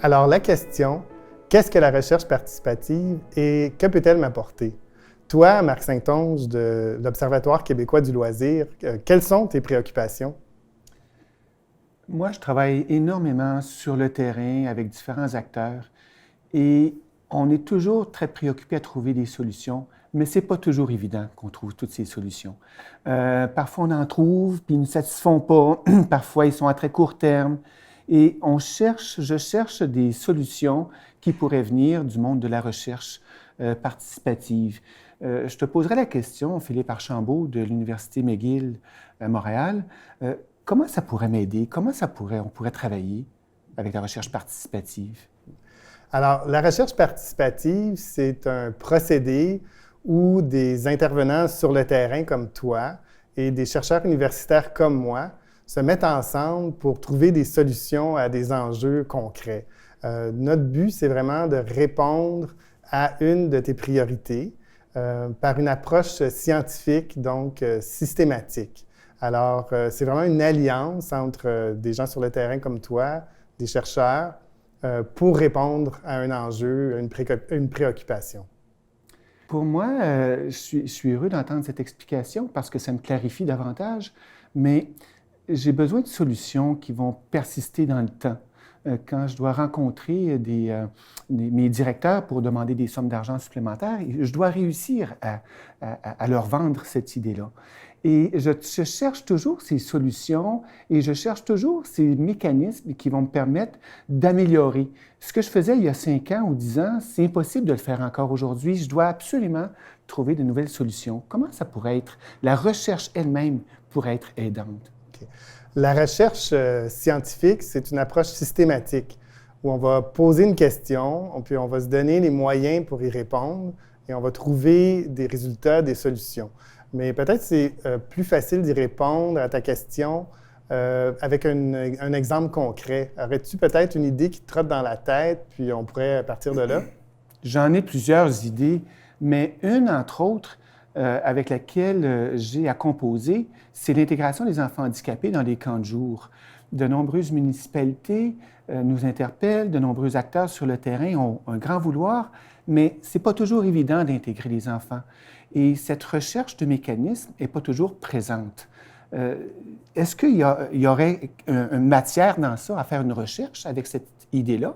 Alors, la question, qu'est-ce que la recherche participative et que peut-elle m'apporter? Toi, Marc Saint-Onge de l'Observatoire québécois du loisir, quelles sont tes préoccupations? Moi, je travaille énormément sur le terrain avec différents acteurs et on est toujours très préoccupé à trouver des solutions, mais ce n'est pas toujours évident qu'on trouve toutes ces solutions. Parfois, on en trouve, puis ils ne nous satisfont pas. Parfois, ils sont à très court terme. Et je cherche des solutions qui pourraient venir du monde de la recherche participative. Je te poserai la question, Philippe Archambault de l'Université McGill à Montréal. Comment ça pourrait m'aider? On pourrait travailler avec la recherche participative? Alors, la recherche participative, c'est un procédé où des intervenants sur le terrain comme toi et des chercheurs universitaires comme moi se mettent ensemble pour trouver des solutions à des enjeux concrets. Notre but, c'est vraiment de répondre à une de tes priorités par une approche scientifique, donc systématique. Alors, c'est vraiment une alliance entre des gens sur le terrain comme toi, des chercheurs, pour répondre à un enjeu, à une préoccupation. Pour moi, je suis heureux d'entendre cette explication parce que ça me clarifie davantage, mais j'ai besoin de solutions qui vont persister dans le temps. Quand je dois rencontrer mes directeurs pour demander des sommes d'argent supplémentaires, je dois réussir à leur vendre cette idée-là. Et je cherche toujours ces solutions et je cherche toujours ces mécanismes qui vont me permettre d'améliorer. Ce que je faisais il y a 5 ans ou 10 ans, c'est impossible de le faire encore aujourd'hui. Je dois absolument trouver de nouvelles solutions. Comment ça pourrait être? La recherche elle-même pourrait être aidante. Okay. La recherche scientifique, c'est une approche systématique où on va poser une question, puis on va se donner les moyens pour y répondre et on va trouver des résultats, des solutions. Mais peut-être c'est plus facile d'y répondre à ta question avec un exemple concret. Aurais-tu peut-être une idée qui te trotte dans la tête, puis on pourrait partir de là? J'en ai plusieurs idées, mais une, entre autres, avec laquelle j'ai à composer, c'est l'intégration des enfants handicapés dans les camps de jour. De nombreuses municipalités nous interpellent, de nombreux acteurs sur le terrain ont un grand vouloir, mais ce n'est pas toujours évident d'intégrer les enfants. Et cette recherche de mécanismes n'est pas toujours présente. Est-ce qu'il y aurait une matière dans ça à faire une recherche avec cette idée-là?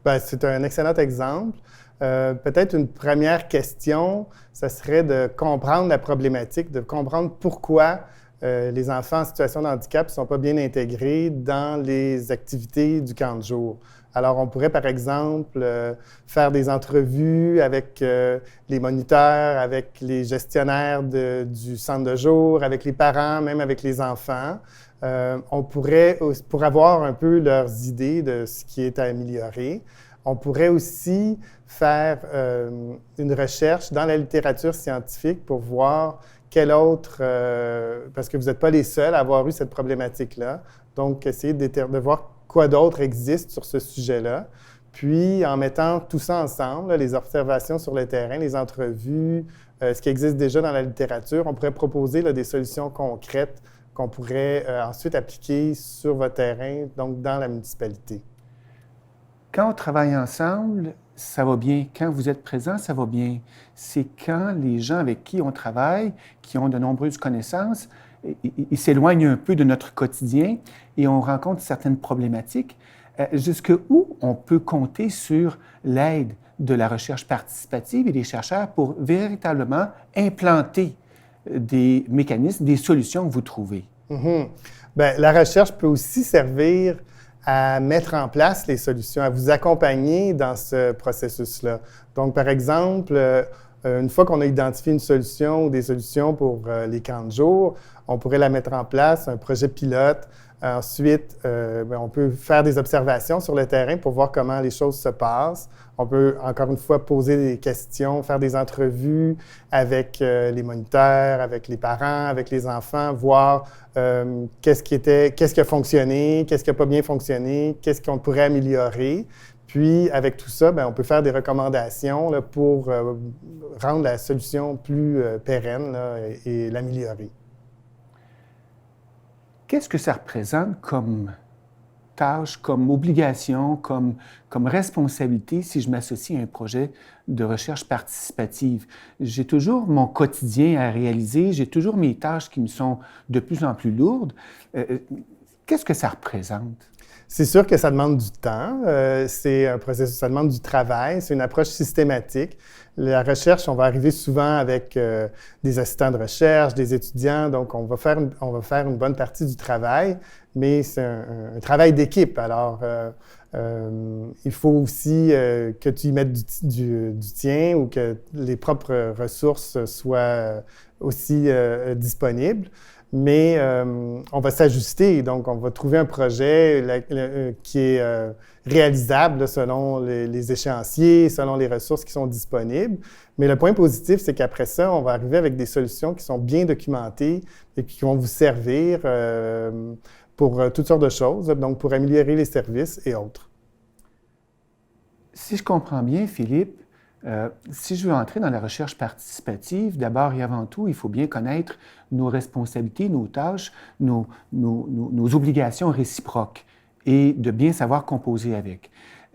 Bien, c'est un excellent exemple. Peut-être une première question, ça serait de comprendre la problématique, de comprendre pourquoi les enfants en situation de handicap ne sont pas bien intégrés dans les activités du camp de jour. Alors, on pourrait, par exemple, faire des entrevues avec les moniteurs, avec les gestionnaires du centre de jour, avec les parents, même avec les enfants. On pourrait, pour avoir un peu leurs idées de ce qui est à améliorer, on pourrait aussi faire une recherche dans la littérature scientifique pour voir quel autre, parce que vous n'êtes pas les seuls à avoir eu cette problématique-là, donc essayer de voir quoi d'autre existe sur ce sujet-là. Puis, en mettant tout ça ensemble, là, les observations sur le terrain, les entrevues, ce qui existe déjà dans la littérature, on pourrait proposer là, des solutions concrètes qu'on pourrait ensuite appliquer sur votre terrain, donc dans la municipalité. Quand on travaille ensemble, ça va bien. Quand vous êtes présent, ça va bien. C'est quand les gens avec qui on travaille, qui ont de nombreuses connaissances, ils s'éloignent un peu de notre quotidien et on rencontre certaines problématiques. Jusqu'où on peut compter sur l'aide de la recherche participative et des chercheurs pour véritablement implanter des mécanismes, des solutions que vous trouvez? Mm-hmm. Bien, la recherche peut aussi servir à mettre en place les solutions, à vous accompagner dans ce processus-là. Donc, par exemple, une fois qu'on a identifié une solution ou des solutions pour les camps de jour, on pourrait la mettre en place, un projet pilote. Ensuite, on peut faire des observations sur le terrain pour voir comment les choses se passent. On peut, encore une fois, poser des questions, faire des entrevues avec les moniteurs, avec les parents, avec les enfants, voir qu'est-ce qui a fonctionné, qu'est-ce qui n'a pas bien fonctionné, qu'est-ce qu'on pourrait améliorer. Puis, avec tout ça, on peut faire des recommandations là, pour rendre la solution plus pérenne là, et l'améliorer. Qu'est-ce que ça représente comme tâche, comme obligation, comme responsabilité si je m'associe à un projet de recherche participative. J'ai toujours mon quotidien à réaliser, j'ai toujours mes tâches qui me sont de plus en plus lourdes. Qu'est-ce que ça représente? C'est sûr que ça demande du temps, c'est un processus, ça demande du travail, c'est une approche systématique. La recherche, on va arriver souvent avec des assistants de recherche, des étudiants, donc on va faire une bonne partie du travail, mais c'est un travail d'équipe. Alors, il faut aussi que tu y mettes du tien ou que les propres ressources soient aussi disponibles. Mais on va s'ajuster, donc on va trouver un projet qui est réalisable là, selon les échéanciers, selon les ressources qui sont disponibles. Mais le point positif, c'est qu'après ça, on va arriver avec des solutions qui sont bien documentées et qui vont vous servir pour toutes sortes de choses, donc pour améliorer les services et autres. Si je comprends bien, Philippe, si je veux entrer dans la recherche participative, d'abord et avant tout, il faut bien connaître nos responsabilités, nos tâches, nos obligations réciproques et de bien savoir composer avec.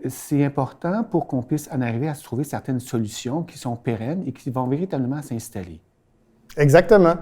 C'est important pour qu'on puisse en arriver à se trouver certaines solutions qui sont pérennes et qui vont véritablement s'installer. Exactement.